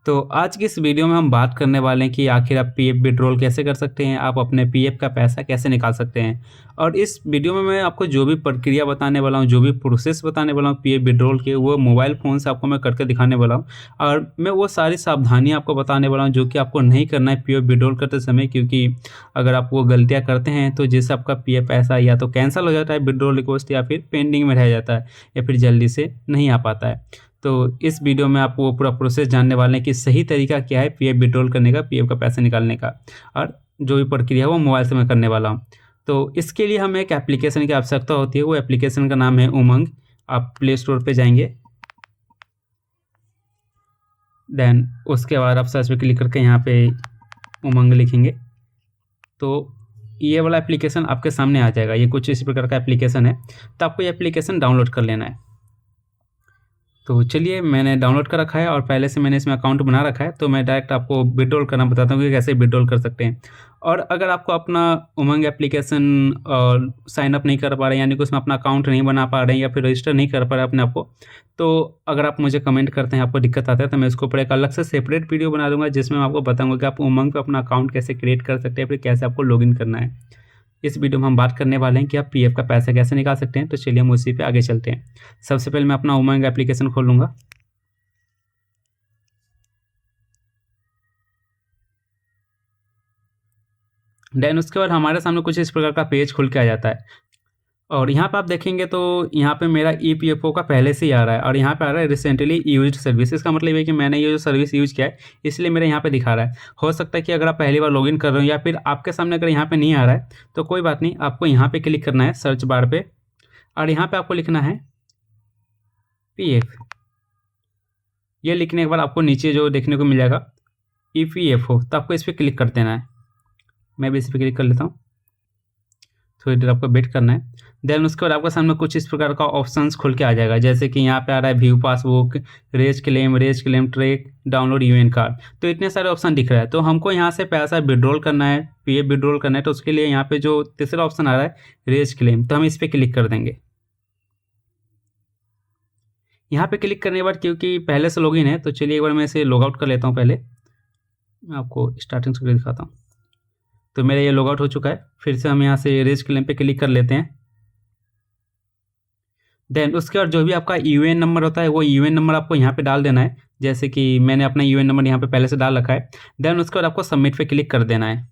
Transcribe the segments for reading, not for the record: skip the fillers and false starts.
तो आज की इस वीडियो में हम बात करने वाले हैं कि आखिर आप पीएफ विड्रॉल कैसे कर सकते हैं, आप अपने पीएफ का पैसा कैसे निकाल सकते हैं। और इस वीडियो में मैं आपको जो भी प्रक्रिया बताने वाला हूँ, जो भी प्रोसेस बताने वाला हूँ पीएफ विड्रॉल के, वो मोबाइल फ़ोन से आपको मैं करके दिखाने वाला हूँ। और मैं वो सारी सावधानियाँ आपको बताने वाला हूँ जो कि आपको नहीं करना है पीएफ विड्रॉल करते समय, क्योंकि अगर आप वो गलतियाँ करते हैं तो जिससे आपका पीएफ पैसा या तो कैंसल हो जाता है विड्रॉल रिक्वेस्ट, या फिर पेंडिंग में रह जाता है, या फिर जल्दी से नहीं आ पाता है। तो इस वीडियो में आप वो पूरा प्रोसेस जानने वाले हैं कि सही तरीका क्या है पीएफ विड्रॉल करने का, पीएफ का पैसा निकालने का, और जो भी प्रक्रिया है वो मोबाइल से मैं करने वाला हूँ। तो इसके लिए हमें एक एप्लीकेशन की आवश्यकता होती है, वो एप्लीकेशन का नाम है उमंग। आप प्ले स्टोर पे जाएंगे, देन उसके बाद आप सर्च पे क्लिक करके यहाँ पे उमंग लिखेंगे तो ये वाला एप्लीकेशन आपके सामने आ जाएगा। ये कुछ इस प्रकार का एप्लीकेशन है, तो आपको ये एप्लीकेशन डाउनलोड कर लेना है। तो चलिए, मैंने डाउनलोड कर रखा है और पहले से मैंने इसमें अकाउंट बना रखा है, तो मैं डायरेक्ट आपको विड्रॉल करना बताता हूँ कि कैसे विड्रॉल कर सकते हैं। और अगर आपको अपना उमंग एप्लीकेशन साइन अप नहीं कर पा रहे हैं, यानी कि उसमें अपना अकाउंट नहीं बना पा रहे हैं या फिर रजिस्टर नहीं कर पा रहे हैं अपने आप को, तो अगर आप मुझे कमेंट करते हैं आपको दिक्कत आता है, तो मैं इसके ऊपर एक अलग से सेपरेट वीडियो बना दूंगा जिसमें मैं आपको बताऊंगा कि आप उमंग पे अपना अकाउंट कैसे क्रिएट कर सकते हैं, फिर कैसे आपको लॉगिन करना है। इस वीडियो में हम बात करने वाले हैं कि आप पीएफ का पैसा कैसे निकाल सकते हैं। तो चलिए हम उसी पे आगे चलते हैं। सबसे पहले मैं अपना उमंग एप्लीकेशन खोल लूँगा। देन उसके बाद हमारे सामने कुछ इस प्रकार का पेज खुल के आ जाता है, और यहाँ पे आप देखेंगे तो यहाँ पे मेरा ईपीएफओ का पहले से ही आ रहा है, और यहाँ पे आ रहा है रिसेंटली यूज्ड सर्विस। इसका मतलब है कि मैंने ये जो सर्विस यूज़ किया है, इसलिए मेरे यहाँ पे दिखा रहा है। हो सकता है कि अगर आप पहली बार लॉगिन कर रहे हो या फिर आपके सामने अगर यहाँ पे नहीं आ रहा है, तो कोई बात नहीं, आपको यहाँ पे क्लिक करना है सर्च बार पे, और यहाँ पे आपको लिखना है पीएफ। ये लिखने के बाद आपको नीचे जो देखने को मिल जाएगा ईपीएफओ, तो आपको इस पर क्लिक कर देना है। मैं भी इस पर क्लिक कर लेता हूँ, थोड़ी देर आपको वेट करना है। देन उसके बाद आपके सामने कुछ इस प्रकार का ऑप्शंस खुल के आ जाएगा, जैसे कि यहाँ पे आ रहा है view passbook, raise claim track, download UAN card. तो इतने सारे ऑप्शन दिख रहा है। तो हमको यहाँ से पैसा विड्रॉल करना है, पीएफ विड्रॉल करना है, तो उसके लिए यहाँ पे जो तीसरा ऑप्शन आ रहा है रेज क्लेम, तो हम इस पर क्लिक कर देंगे। यहाँ पे क्लिक करने के बाद क्योंकि पहले से लॉगिन है, तो चलिए एक बार मैं इसे लॉग आउट कर लेता हूँ। पहले मैं आपको स्टार्टिंग से दिखाता हूँ। तो मेरा ये लॉग आउट हो चुका है। फिर से हम यहाँ से रेज क्लेम पे क्लिक कर लेते हैं। देन उसके बाद जो भी आपका यूएन नंबर होता है, वो यूएन नंबर आपको यहाँ पे डाल देना है, जैसे कि मैंने अपना यूएन नंबर यहाँ पे पहले से डाल रखा है। देन उसके बाद आपको सबमिट पे क्लिक कर देना है।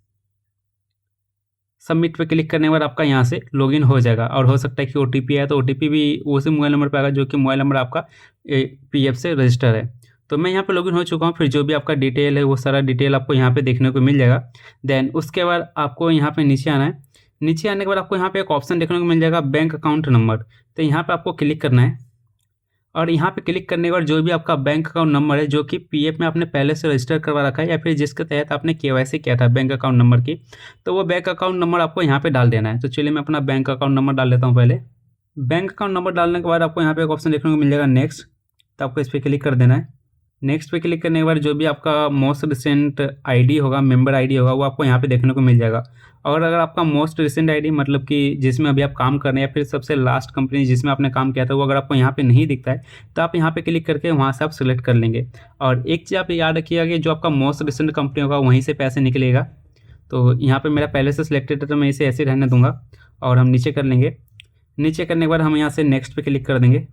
सबमिट पे क्लिक करने के बाद आपका यहाँ से लॉगिन हो जाएगा, और हो सकता है कि ओटीपी आए, तो ओटीपी भी उसी मोबाइल नंबर पर आएगा जो कि मोबाइल नंबर आपका पीएफ से रजिस्टर है। तो मैं यहाँ पे लॉगिन हो चुका हूँ। फिर जो भी आपका डिटेल है वो सारा डिटेल आपको यहाँ पे देखने को मिल जाएगा। देन उसके बाद आपको यहाँ पे नीचे आना है। नीचे आने के बाद आपको यहाँ पे एक ऑप्शन देखने को मिल जाएगा बैंक अकाउंट नंबर, तो यहाँ पे आपको क्लिक करना है। और यहाँ पे क्लिक करने के बाद जो भी आपका बैंक अकाउंट नंबर है जो कि पीएफ में आपने पहले से रजिस्टर करवा रखा है, या फिर जिसके तहत आपने केवाईसी किया था बैंक अकाउंट नंबर की, तो वो बैंक अकाउंट नंबर आपको यहाँ पे डाल देना है। तो चलिए मैं अपना बैंक अकाउंट नंबर डाल देता हूँ पहले। बैंक अकाउंट नंबर डालने के बाद आपको यहाँ पे एक ऑप्शन देखने को मिल जाएगा नेक्स्ट, तो आपको इस पर क्लिक कर देना है। नेक्स्ट पे क्लिक करने के बाद जो भी आपका मोस्ट रिसेंट आईडी होगा, मेंबर आईडी होगा, वो आपको यहाँ पे देखने को मिल जाएगा। और अगर आपका मोस्ट रिसेंट आईडी मतलब कि जिसमें अभी आप काम कर रहे हैं, या फिर सबसे लास्ट कंपनी जिसमें आपने काम किया था, वो अगर आपको यहाँ पे नहीं दिखता है, तो आप यहाँ पे क्लिक करके वहाँ से आप सिलेक्ट कर लेंगे। और एक चीज़ आप याद रखिएगा कि जो आपका मोस्ट रिसेंट कंपनी होगा वहीं से पैसे निकलेगा। तो यहाँ पर मेरा पहले से सिलेक्टेड है, तो मैं इसे ऐसे रहने दूँगा, और हम नीचे कर लेंगे। नीचे करने के बाद हम यहाँ से नेक्स्ट पे क्लिक कर देंगे।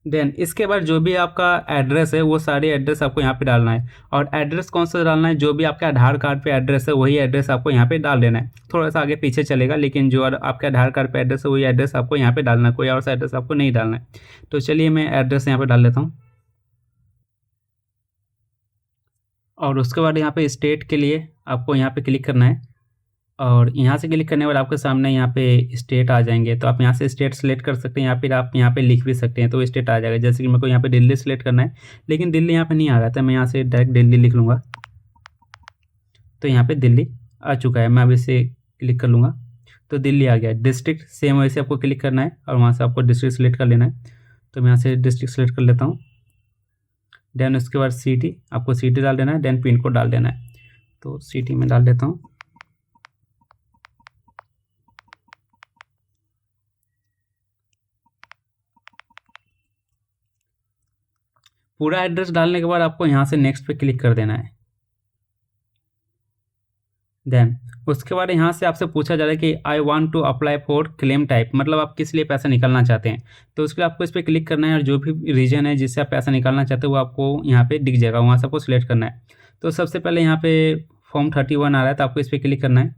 देन इसके बाद जो भी आपका एड्रेस है, वो सारे एड्रेस आपको यहाँ पे डालना है। और एड्रेस कौन सा डालना है, जो भी आपके आधार कार्ड पे एड्रेस है वही एड्रेस आपको यहाँ पे डाल देना है। थोड़ा सा आगे पीछे चलेगा, लेकिन जो आपके आधार कार्ड पे एड्रेस है वही एड्रेस आपको यहाँ पे डालना है, कोई और सा एड्रेस आपको नहीं डालना है। तो चलिए मैं एड्रेस यहाँ पे डाल देता हूँ। और उसके बाद यहाँ पे स्टेट के लिए आपको यहाँ पे क्लिक करना है, और यहाँ से क्लिक करने के बाद आपके सामने यहाँ पे स्टेट आ जाएंगे। तो आप यहाँ से स्टेट सेलेक्ट कर सकते हैं, या फिर आप यहाँ पे लिख भी सकते हैं, तो स्टेट आ जाएगा। जैसे कि मेरे को यहाँ पे दिल्ली सेलेक्ट करना है, लेकिन दिल्ली यहाँ पे नहीं आ रहा था, मैं यहाँ से डायरेक्ट दिल्ली लिख लूँगा। तो यहाँ पे दिल्ली आ चुका है, मैं अब इसे क्लिक कर लूँगा, तो दिल्ली आ गया। डिस्ट्रिक्ट सेम वैसे आपको क्लिक करना है, और वहाँ से आपको डिस्ट्रिक्ट सेलेक्ट कर लेना है। तो मैं यहाँ से डिस्ट्रिक्ट सेलेक्ट कर लेता हूँ। देन उसके बाद सिटी, आपको सिटी डाल देना है। देन पिन कोड डाल देना है, तो सिटी में डाल देता हूँ। पूरा एड्रेस डालने के बाद आपको यहाँ से नेक्स्ट पे क्लिक कर देना है। देन उसके बाद यहाँ से आपसे पूछा जा रहा है कि I want to apply for claim type, मतलब आप किस लिए पैसा निकालना चाहते हैं। तो उसके लिए आपको इस पर क्लिक करना है और जो भी रीजन है जिससे आप पैसा निकालना चाहते हो वो आपको यहाँ पे दिख जाएगा, वहाँ से आपको सिलेक्ट करना है। तो सबसे पहले यहाँ पे फॉर्म 31 आ रहा है, तो आपको इस पर क्लिक करना है।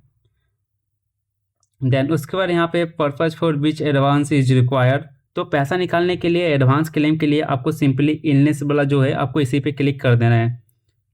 देन उसके बाद यहाँ पे purpose for which advance is required, तो पैसा निकालने के लिए एडवांस क्लेम के लिए आपको सिंपली इलनेस वाला जो है आपको इसी पे क्लिक कर देना है,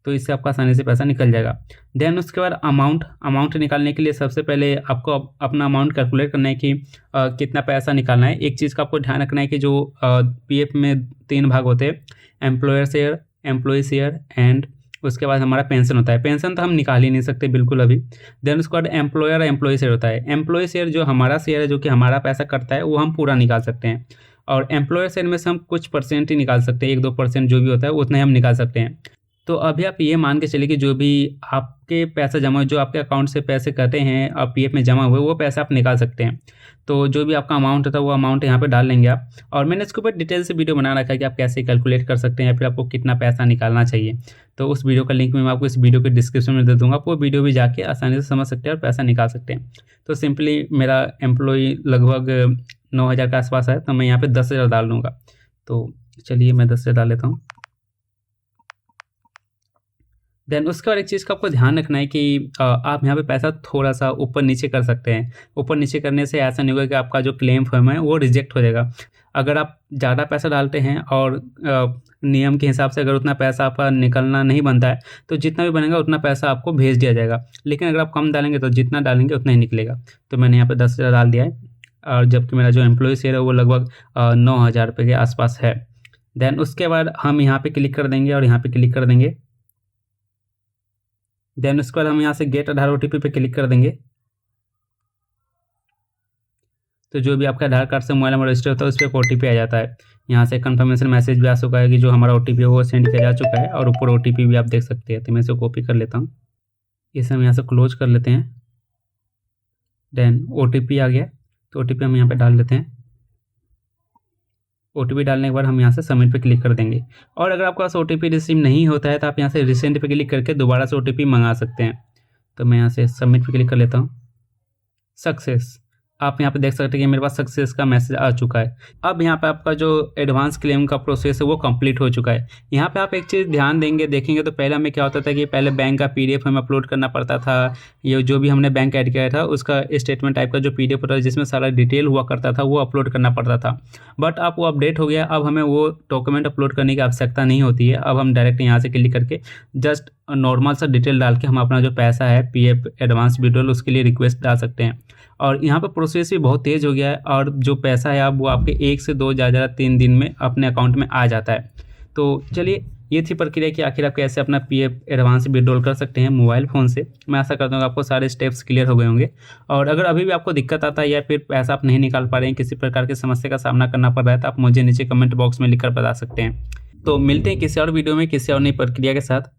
तो इससे आपका आसानी से पैसा निकल जाएगा। देन उसके बाद अमाउंट निकालने के लिए सबसे पहले आपको अपना अमाउंट कैलकुलेट करना है कि कितना पैसा निकालना है। एक चीज़ का आपको ध्यान रखना है कि जो पीएफ में 3 भाग होते हैं, employer share, employee share and उसके बाद हमारा पेंशन होता है। पेंशन तो हम निकाल ही नहीं सकते बिल्कुल अभी। देन उसके बाद एम्प्लॉयर एम्प्लॉय शेयर होता है। एम्प्लॉय शेयर जो हमारा शेयर है, जो कि हमारा पैसा कटता है, वो हम पूरा निकाल सकते हैं। और एम्प्लॉयर शेयर में से हम कुछ परसेंट ही निकाल सकते हैं, 1-2% जो भी होता है उतना ही हम निकाल सकते हैं। तो अभी आप ये मान के चलिए कि जो भी आपके पैसा जमा, जो आपके अकाउंट से पैसे कटे हैं और पीएफ में जमा हुए, वो पैसा आप निकाल सकते हैं। तो जो भी आपका अमाउंट होता है वो अमाउंट यहाँ पे डाल लेंगे आप। और मैंने इसके ऊपर डिटेल से वीडियो बना रखा है कि आप कैसे कैलकुलेट कर सकते हैं या फिर आपको कितना पैसा निकालना चाहिए। तो उस वीडियो का लिंक मैं आपको इस वीडियो के डिस्क्रिप्शन में दे दूँगा, आप वो वीडियो भी जाके आसानी से समझ सकते हैं और पैसा निकाल सकते हैं। तो सिंपली मेरा एम्प्लॉय लगभग 9,000 के आसपास है, तो मैं यहाँ पर 10,000 डाल दूँगा। तो चलिए मैं 10,000 डाल लेता हूँ। देन उसके बाद एक चीज़ का आपको ध्यान रखना है कि आप यहाँ पे पैसा थोड़ा सा ऊपर नीचे कर सकते हैं। ऊपर नीचे करने से ऐसा नहीं होगा कि आपका जो क्लेम फॉर्म है वो रिजेक्ट हो जाएगा। अगर आप ज़्यादा पैसा डालते हैं और नियम के हिसाब से अगर उतना पैसा आपका निकलना नहीं बनता है, तो जितना भी बनेगा उतना पैसा आपको भेज दिया जाएगा। लेकिन अगर आप कम डालेंगे तो जितना डालेंगे उतना ही निकलेगा। तो मैंने यहाँ पर 10,000 डाल दिया है, और जबकि मेरा जो एम्प्लॉय शेयर है वो लगभग 9,000 रुपये के आसपास है। देन उसके बाद हम यहाँ पर क्लिक कर देंगे और यहाँ पर क्लिक कर देंगे। देन उसके बाद हम यहाँ से गेट आधार OTP पे क्लिक कर देंगे। तो जो भी आपका आधार कार्ड से मोबाइल नंबर रजिस्टर होता है उस पर OTP आ जाता है। यहाँ से कंफर्मेशन मैसेज भी आ चुका है कि जो हमारा OTP है वो सेंड किया जा चुका है, और ऊपर OTP भी आप देख सकते हैं। तो मैं इसे कॉपी कर लेता हूँ, इसे हम यहाँ से क्लोज कर लेते हैं। देन OTP आ गया, तो OTP हम यहाँ पर डाल लेते हैं। OTP डालने के बाद हम यहाँ से सबमिट पे क्लिक कर देंगे। और अगर आपके पास OTP रिसीव नहीं होता है तो आप यहाँ से रिसेंड पे क्लिक करके दोबारा से OTP मंगा सकते हैं। तो मैं यहाँ से सबमिट पे क्लिक कर लेता हूँ। सक्सेस, आप यहाँ पे देख सकते हैं कि मेरे पास सक्सेस का मैसेज आ चुका है। अब यहाँ पे आपका जो एडवांस क्लेम का प्रोसेस है वो कंप्लीट हो चुका है। यहाँ पे आप एक चीज़ ध्यान देखेंगे तो पहले हमें क्या होता था कि पहले बैंक का PDF हमें अपलोड करना पड़ता था। ये जो भी हमने बैंक ऐड किया था उसका स्टेटमेंट टाइप का जो PDF होता है जिसमें सारा डिटेल हुआ करता था, वो अपलोड करना पड़ता था। बट अब वो अपडेट हो गया, अब हमें वो डॉक्यूमेंट अपलोड करने की आवश्यकता नहीं होती है। अब हम डायरेक्ट यहाँ से क्लिक करके जस्ट नॉर्मल सा डिटेल डाल के हम अपना जो पैसा है PF एडवांस विड्रॉल उसके लिए रिक्वेस्ट डाल सकते हैं। और यहाँ पर प्रोसेस भी बहुत तेज़ हो गया है, और जो पैसा है अब वो आपके 1 से 2 ज़्यादा 3 दिन में अपने अकाउंट में आ जाता है। तो चलिए, ये थी प्रक्रिया कि आखिर आप कैसे अपना PF एडवांस विड्रॉल कर सकते हैं मोबाइल फ़ोन से। मैं आशा करता हूँ आपको सारे स्टेप्स क्लियर हो गए होंगे। और अगर अभी भी आपको दिक्कत आता है या फिर पैसा आप नहीं निकाल पा रहे हैं, किसी प्रकार की समस्या का सामना करना पड़ रहा है, तो आप मुझे नीचे कमेंट बॉक्स में लिखकर बता सकते हैं। तो मिलते हैं किसी और वीडियो में किसी और नई प्रक्रिया के साथ।